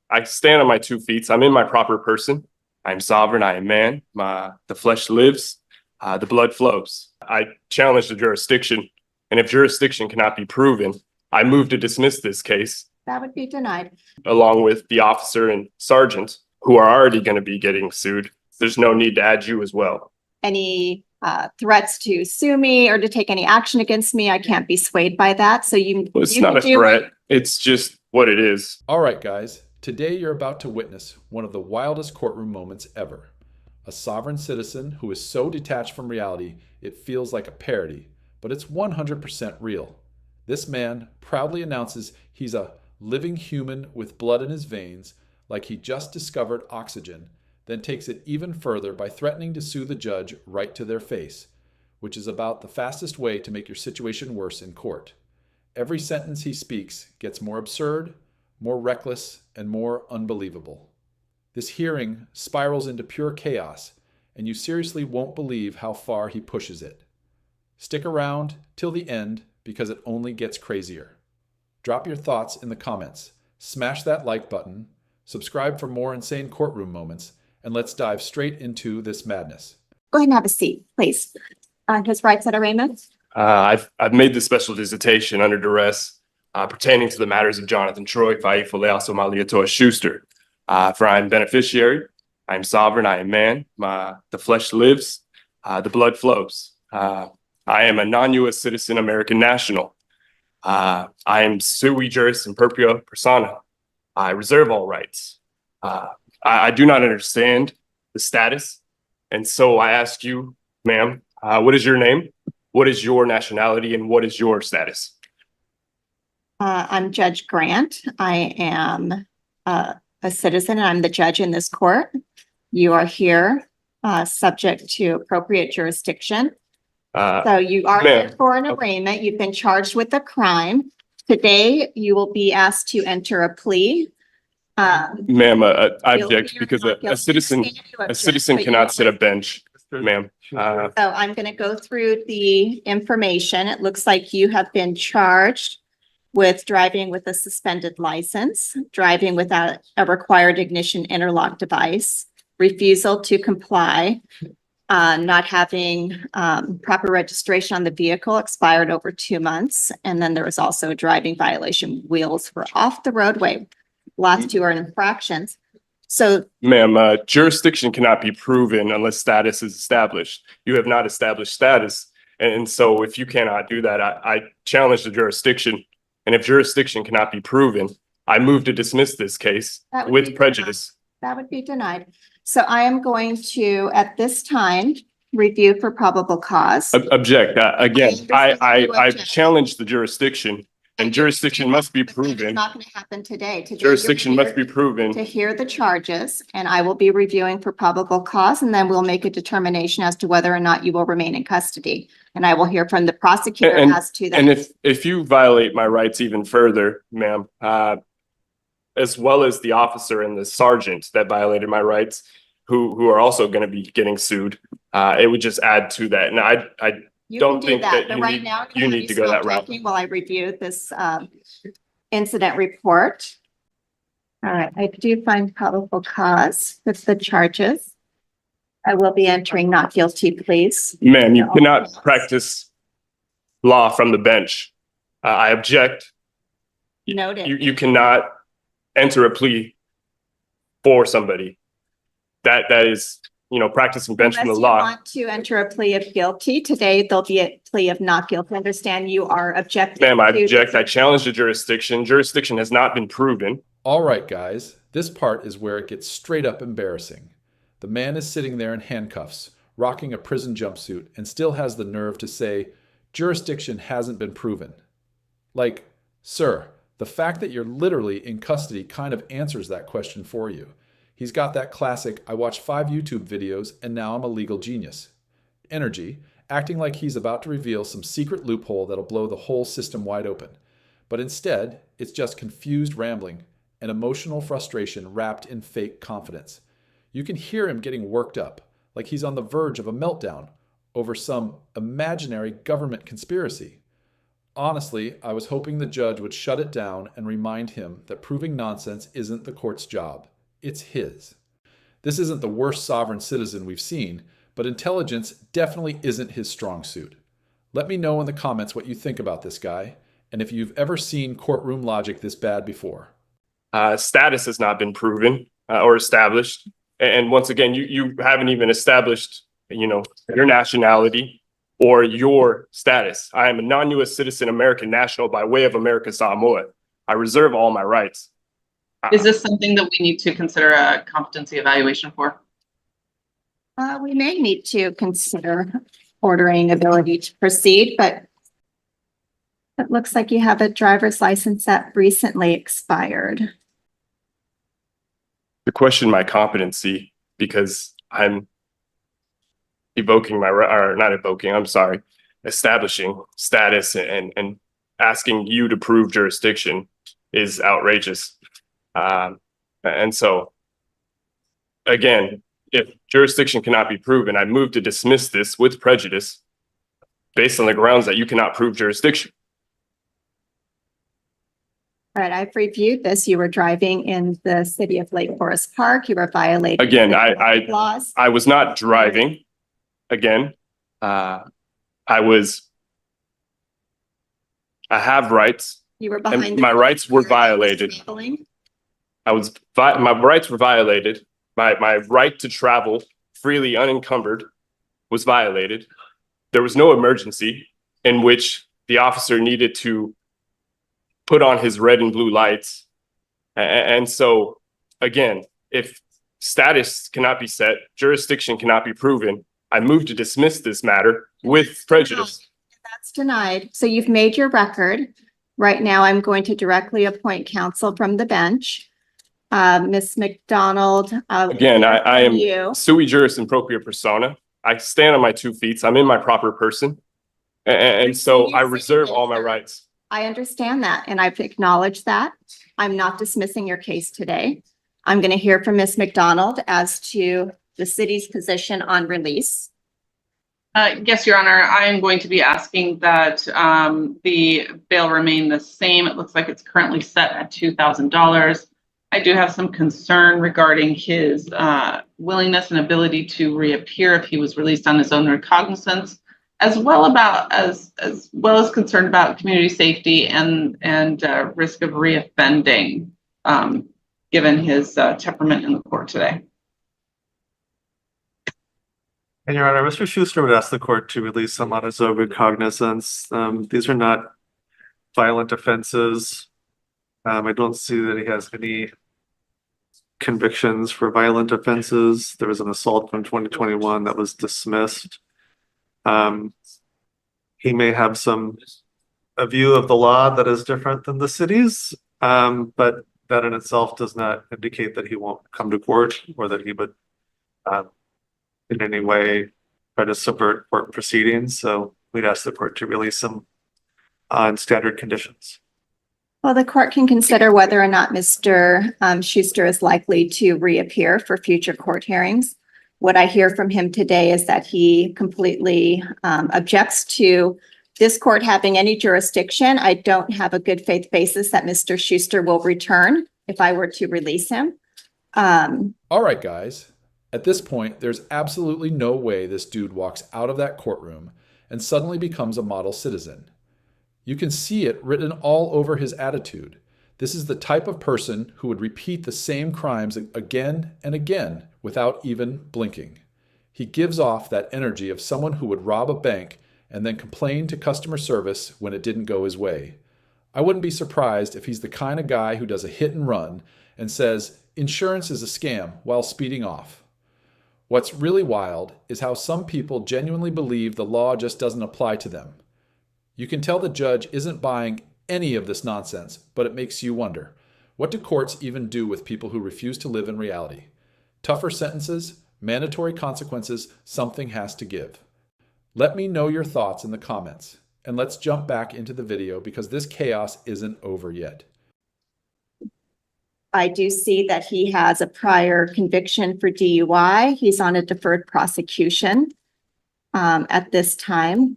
I stand on my 2 feet. I'm in my proper person. I am sovereign. I am man. The flesh lives. The blood flows. I challenge the jurisdiction. And if jurisdiction cannot be proven, I move to dismiss this case. That would be denied. Along with the officer and sergeant who are already going to be getting sued. There's no need to add you as well. Any threats to sue me or to take any action against me, I can't be swayed by that. So Well, it's not a threat. It's just what it is. All right, guys. Today you're about to witness one of the wildest courtroom moments ever. A sovereign citizen who is so detached from reality it feels like a parody, but it's 100% real. This man proudly announces he's a living human with blood in his veins, like he just discovered oxygen, then takes it even further by threatening to sue the judge right to their face, which is about the fastest way to make your situation worse in court. Every sentence he speaks gets more absurd, more reckless, and more unbelievable. This hearing spirals into pure chaos, and you seriously won't believe how far he pushes it. Stick around till the end because it only gets crazier. Drop your thoughts in the comments, smash that like button, subscribe for more insane courtroom moments, and let's dive straight into this madness. Go ahead and have a seat, please. His rights at arraignment. I've made this special visitation under duress pertaining to the matters of Jonathan Troy, Faifu Leaso Maliatoa Schuster. For I am beneficiary, I am sovereign, I am man, the flesh lives, the blood flows. I am a non-U.S. citizen, American national. I am sui juris imperfecta persona. I reserve all rights. I do not understand the status. And so I ask you, ma'am, what is your name? What is your nationality? And what is your status? I'm Judge Grant. I am a citizen and I'm the judge in this court. You are here subject to appropriate jurisdiction. So you are here for an arraignment. You've been charged with a crime. Today, you will be asked to enter a plea. Ma'am, I object because a citizen cannot sit a bench, ma'am. So I'm going to go through the information. It looks like you have been charged with driving with a suspended license, driving without a required ignition interlock device, refusal to comply, not having proper registration on the vehicle, expired over 2 months. And then there was also a driving violation. Wheels were off the roadway. Last two are infractions. So, ma'am, jurisdiction cannot be proven unless status is established. You have not established status. And so if you cannot do that, I challenge the jurisdiction. And if jurisdiction cannot be proven, I move to dismiss this case with prejudice. That would be denied. So I am going to, at this time, review for probable cause. Object. Again, I challenge the jurisdiction. And jurisdiction must be proven. It's not going to happen today. Jurisdiction must be proven. To hear the charges, and I will be reviewing for probable cause, and then we'll make a determination as to whether or not you will remain in custody. And I will hear from the prosecutor as to that. And if you violate my rights even further, ma'am, as well as the officer and the sergeant that violated my rights, who are also going to be getting sued, it would just add to that. And I don't think that you need to go that route. While I review this incident report. All right, I do find probable cause with the charges. I will be entering not guilty, please. Ma'am, you cannot practice law from the bench. I object. Noted. You cannot enter a plea for somebody. That is, practicing bench from the law. Unless you want to enter a plea of guilty, today there'll be a plea of not guilty. I understand you are objecting. Ma'am, I object. I challenge the jurisdiction. Jurisdiction has not been proven. All right, guys. This part is where it gets straight up embarrassing. The man is sitting there in handcuffs, rocking a prison jumpsuit, and still has the nerve to say, jurisdiction hasn't been proven. Like, sir, the fact that you're literally in custody kind of answers that question for you. He's got that classic, I watched 5 YouTube videos and now I'm a legal genius energy, acting like he's about to reveal some secret loophole that'll blow the whole system wide open. But instead, it's just confused rambling and emotional frustration wrapped in fake confidence. You can hear him getting worked up, like he's on the verge of a meltdown over some imaginary government conspiracy. Honestly, I was hoping the judge would shut it down and remind him that proving nonsense isn't the court's job. It's his. This isn't the worst sovereign citizen we've seen, but intelligence definitely isn't his strong suit. Let me know in the comments what you think about this guy, and if you've ever seen courtroom logic this bad before. Status has not been proven or established. And once again, you haven't even established, your nationality or your status. I am a non-US citizen, American national by way of America Samoa. I reserve all my rights. Is this something that we need to consider a competency evaluation for? We may need to consider ordering ability to proceed, but it looks like you have a driver's license that recently expired. To question my competency because I'm establishing status and asking you to prove jurisdiction is outrageous. And so, again, if jurisdiction cannot be proven, I move to dismiss this with prejudice based on the grounds that you cannot prove jurisdiction. All right, I've reviewed this. You were driving in the city of Lake Forest Park. You were violating. Again, the traffic laws. I was not driving. Again, I have rights. You were behind. And my rights were violated. My rights were violated. My right to travel freely unencumbered was violated. There was no emergency in which the officer needed to put on his red and blue lights. And so, again, if status cannot be set, jurisdiction cannot be proven, I move to dismiss this matter with prejudice. That's denied. So you've made your record. Right now, I'm going to directly appoint counsel from the bench. Ms. McDonald. Again, I am you. Sui juris in propria persona. I stand on my 2 feet. I'm in my proper person. And so I reserve all my rights. I understand that, and I've acknowledged that. I'm not dismissing your case today. I'm going to hear from Ms. McDonald as to the city's position on release. Yes, Your Honor, I am going to be asking that the bail remain the same. It looks like it's currently set at $2,000. I do have some concern regarding his willingness and ability to reappear if he was released on his own recognizance, as well as concerned about community safety and risk of reoffending, given his temperament in the court today. And Your Honor, Mr. Schuster would ask the court to release him on his own recognizance. These are not violent offenses. I don't see that he has any convictions for violent offenses. There was an assault from 2021 that was dismissed. He may have a view of the law that is different than the city's, but that in itself does not indicate that he won't come to court or that he would in any way try to subvert court proceedings. So we'd ask the court to release him on standard conditions. Well, the court can consider whether or not Mr. Schuster is likely to reappear for future court hearings. What I hear from him today is that he completely objects to this court having any jurisdiction. I don't have a good faith basis that Mr. Schuster will return if I were to release him. All right, guys. At this point, there's absolutely no way this dude walks out of that courtroom and suddenly becomes a model citizen. You can see it written all over his attitude. This is the type of person who would repeat the same crimes again and again without even blinking. He gives off that energy of someone who would rob a bank and then complain to customer service when it didn't go his way. I wouldn't be surprised if he's the kind of guy who does a hit and run and says insurance is a scam while speeding off. What's really wild is how some people genuinely believe the law just doesn't apply to them. You can tell the judge isn't buying any of this nonsense, but it makes you wonder, what do courts even do with people who refuse to live in reality? Tougher sentences, mandatory consequences, something has to give. Let me know your thoughts in the comments, and let's jump back into the video because this chaos isn't over yet. I do see that he has a prior conviction for DUI. He's on a deferred prosecution at this time.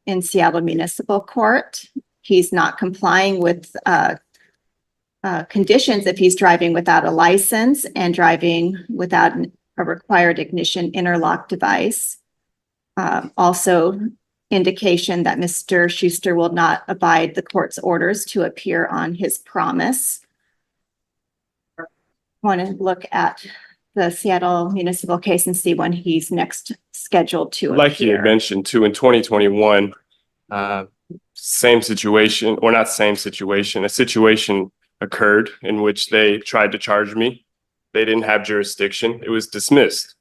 in Seattle Municipal Court. He's not complying with conditions if he's driving without a license and driving without a required ignition interlock device. Also indication that Mr. Schuster will not abide the court's orders to appear on his promise. Want to look at the Seattle municipal case and see when he's next scheduled to Like you had appear. mentioned too, in 2021, same situation, or not same situation, a situation occurred in which they tried to charge me. They didn't have jurisdiction. It was dismissed.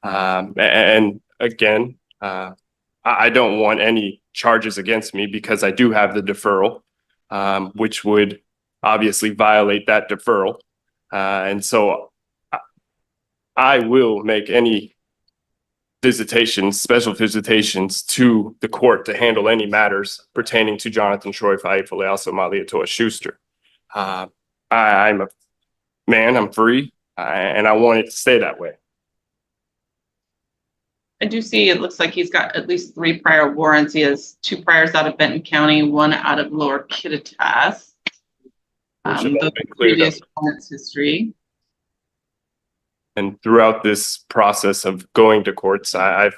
And again, I don't want any charges against me because I do have the deferral, which would obviously violate that deferral. And so I will make any visitations, special visitations to the court to handle any matters pertaining to Jonathan Troy Faifale, Humiliates Schuster. I'm a man, I'm free, and I want it to stay that way. I do see it looks like he's got at least 3 prior warrants. He has 2 priors out of Benton County, 1 out of Lower Kittitas. Which have all The been cleared previous up. warrants history. And throughout this process of going to courts, I've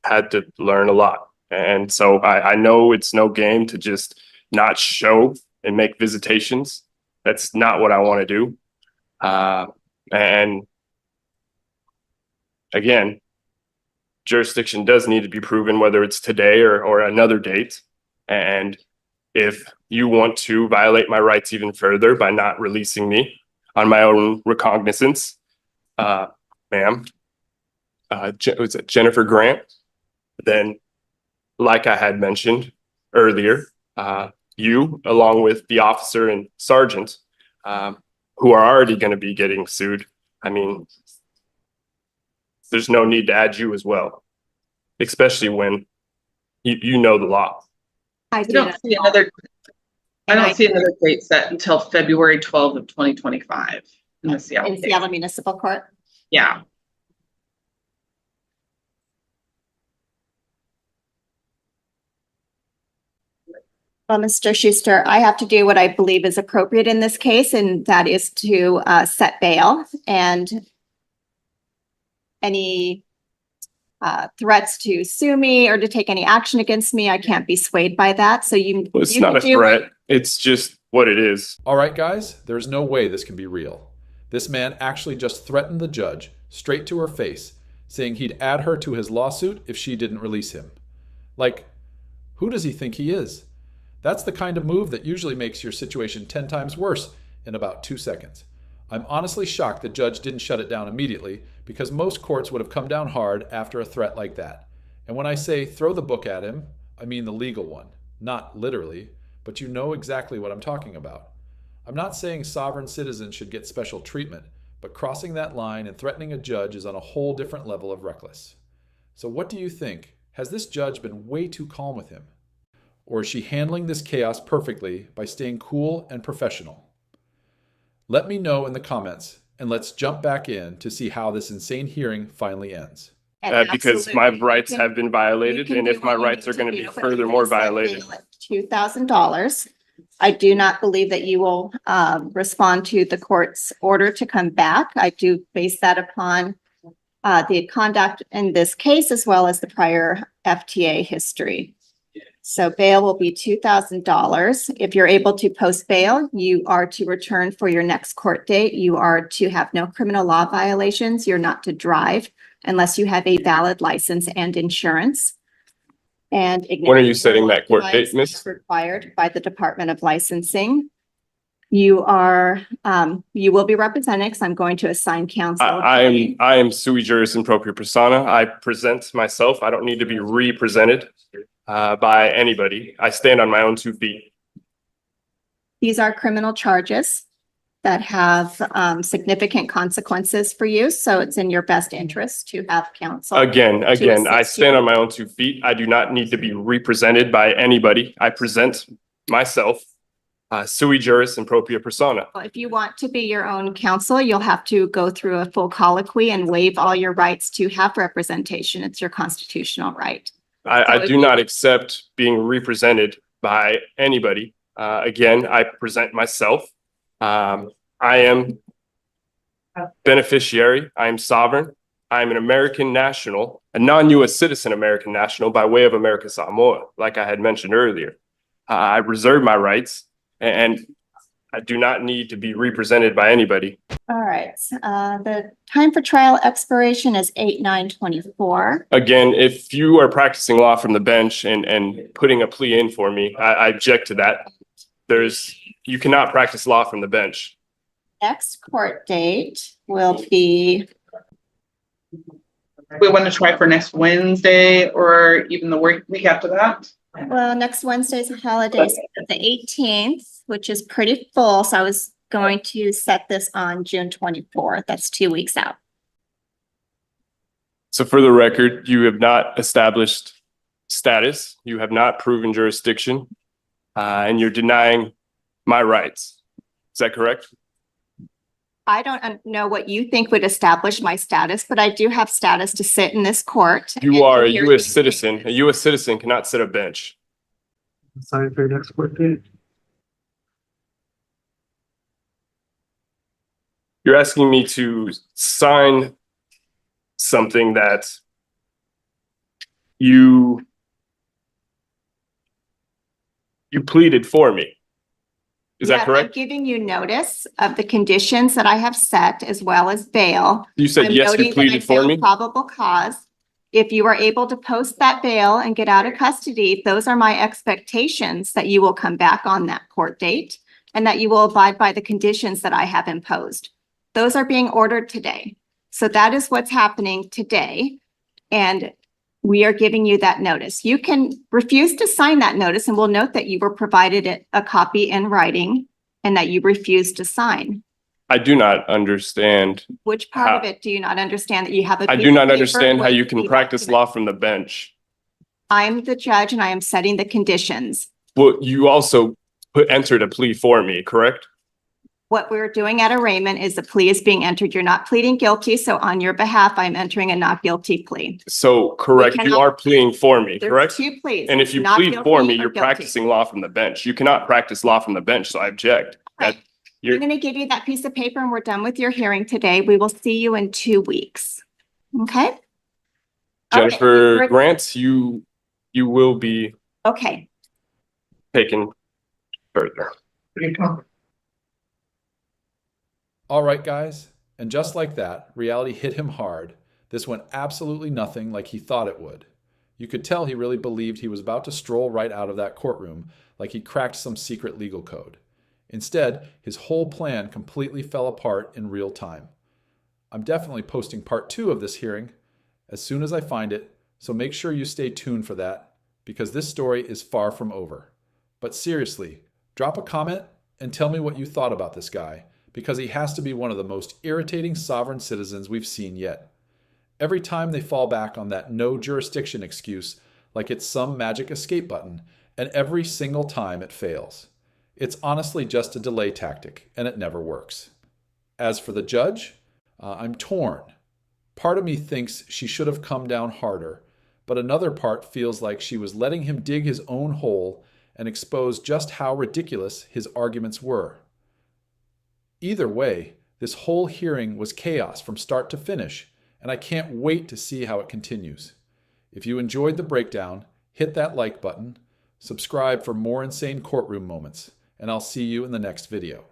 had to learn a lot. And so I know it's no game to just not show and make visitations. That's not what I want to do. And again, jurisdiction does need to be proven, whether it's today or another date. And if you want to violate my rights even further by not releasing me on my own recognizance, ma'am, was it Jennifer Grant? Then, like I had mentioned earlier, you, along with the officer and sergeant, who are already going to be getting sued, I mean, there's no need to add you as well, especially when you know the law. I I do don't not- see another. I And don't see another date set until February 12th of 2025 in the Seattle in case. Seattle Municipal Court. Yeah. Well, Mr. Schuster, I have to do what I believe is appropriate in this case, and that is to set bail. And any threats to sue me or to take any action against me, I can't be swayed by that. So Well, it's you not can a do what- threat. It's just what it is. All right, guys, there's no way this can be real. This man actually just threatened the judge straight to her face, saying he'd add her to his lawsuit if she didn't release him. Like, who does he think he is? That's the kind of move that usually makes your situation 10 times worse in about 2 seconds. I'm honestly shocked the judge didn't shut it down immediately, because most courts would have come down hard after a threat like that. And when I say throw the book at him, I mean the legal one, not literally, but you know exactly what I'm talking about. I'm not saying sovereign citizens should get special treatment, but crossing that line and threatening a judge is on a whole different level of reckless. So what do you think? Has this judge been way too calm with him? Or is she handling this chaos perfectly by staying cool and professional? Let me know in the comments, and let's jump back in to see how this insane hearing finally ends. And Because my absolutely, rights you can- have been you violated, can and do if my what you rights need are going to do, be but furthermore you can set violated. bail at $2,000. I do not believe that you will respond to the court's order to come back. I do base that upon the conduct in this case, as well as the prior FTA history. So bail will be $2,000. If you're able to post bail, you are to return for your next court date. You are to have no criminal law violations. You're not to drive unless you have a valid license and insurance. And When are you setting that court device date, miss? is required by the Department of Licensing. You are, you will be represented, because I'm going to assign counsel. I am sui juris in propria persona. I present myself. I don't need to be represented by anybody. I stand on my own 2 feet. These are criminal charges that have significant consequences for you, so it's in your best interest to have counsel. Again, I assist stand you. on my own 2 feet. I do not need to be represented by anybody. I present myself, sui juris in propria persona. If you want to be your own counsel, you'll have to go through a full colloquy and waive all your rights to have representation. It's your constitutional right. I So do not accept being represented by anybody. Again, I present myself. I am beneficiary. I am sovereign. I am an American national, a non-US citizen American national by way of American Samoa, like I had mentioned earlier. I reserve my rights and I do not need to be represented by anybody. All right, the time for trial expiration is 8/9/24. Again, if you are practicing law from the bench and putting a plea in for me, I object to that. You cannot practice law from the bench. Next court date will be, We want to try for next Wednesday or even the week after that. well, next Wednesday's a holiday, so the 18th, which is pretty full. So I was going to set this on June 24th. That's 2 weeks out. So for the record, you have not established status, you have not proven jurisdiction, and you're denying my rights. Is that correct? I don't know what you think would establish my status, but I do have status to sit in this court. You are a and hear US these citizen. A cases. US citizen cannot sit a bench. Sign for your next court date. You're asking me to sign something that you pleaded for me. Is Yeah, that correct? I'm giving you notice of the conditions that I have set as well as bail. You said, I'm yes, noting you that I pleaded for found me. Probable cause. If you are able to post that bail and get out of custody, those are my expectations that you will come back on that court date and that you will abide by the conditions that I have imposed. Those are being ordered today. So that is what's happening today. And we are giving you that notice. You can refuse to sign that notice and we'll note that you were provided a copy in writing and that you refused to sign. I do not understand. Which part of How- it do you not understand that you have a I piece do of not paper understand how with you can the practice document? law from the bench. I'm the judge and I am setting the conditions. Well, you also entered a plea for me, correct? What we're doing at arraignment is the plea is being entered. You're not pleading guilty. So on your behalf, I'm entering a not guilty plea. So correct, you cannot- are pleading for me, There's correct? two pleas. And if you not plead guilty for me, or you're guilty. practicing law from the bench. You cannot practice law from the bench, so I object. Right. That- I'm You're, going to give you that piece of paper and we're done with your hearing today. We will see you in 2 weeks. Okay? All right. Jennifer Grant, you will be Okay. taken further. All right, guys. And just like that, reality hit him hard. This went absolutely nothing like he thought it would. You could tell he really believed he was about to stroll right out of that courtroom like he cracked some secret legal code. Instead, his whole plan completely fell apart in real time. I'm definitely posting part 2 of this hearing as soon as I find it, so make sure you stay tuned for that because this story is far from over. But seriously, drop a comment and tell me what you thought about this guy, because he has to be one of the most irritating sovereign citizens we've seen yet. Every time they fall back on that no jurisdiction excuse like it's some magic escape button, and every single time it fails. It's honestly just a delay tactic, and it never works. As for the judge, I'm torn. Part of me thinks she should have come down harder, but another part feels like she was letting him dig his own hole and expose just how ridiculous his arguments were. Either way, this whole hearing was chaos from start to finish, and I can't wait to see how it continues. If you enjoyed the breakdown, hit that like button, subscribe for more insane courtroom moments, and I'll see you in the next video.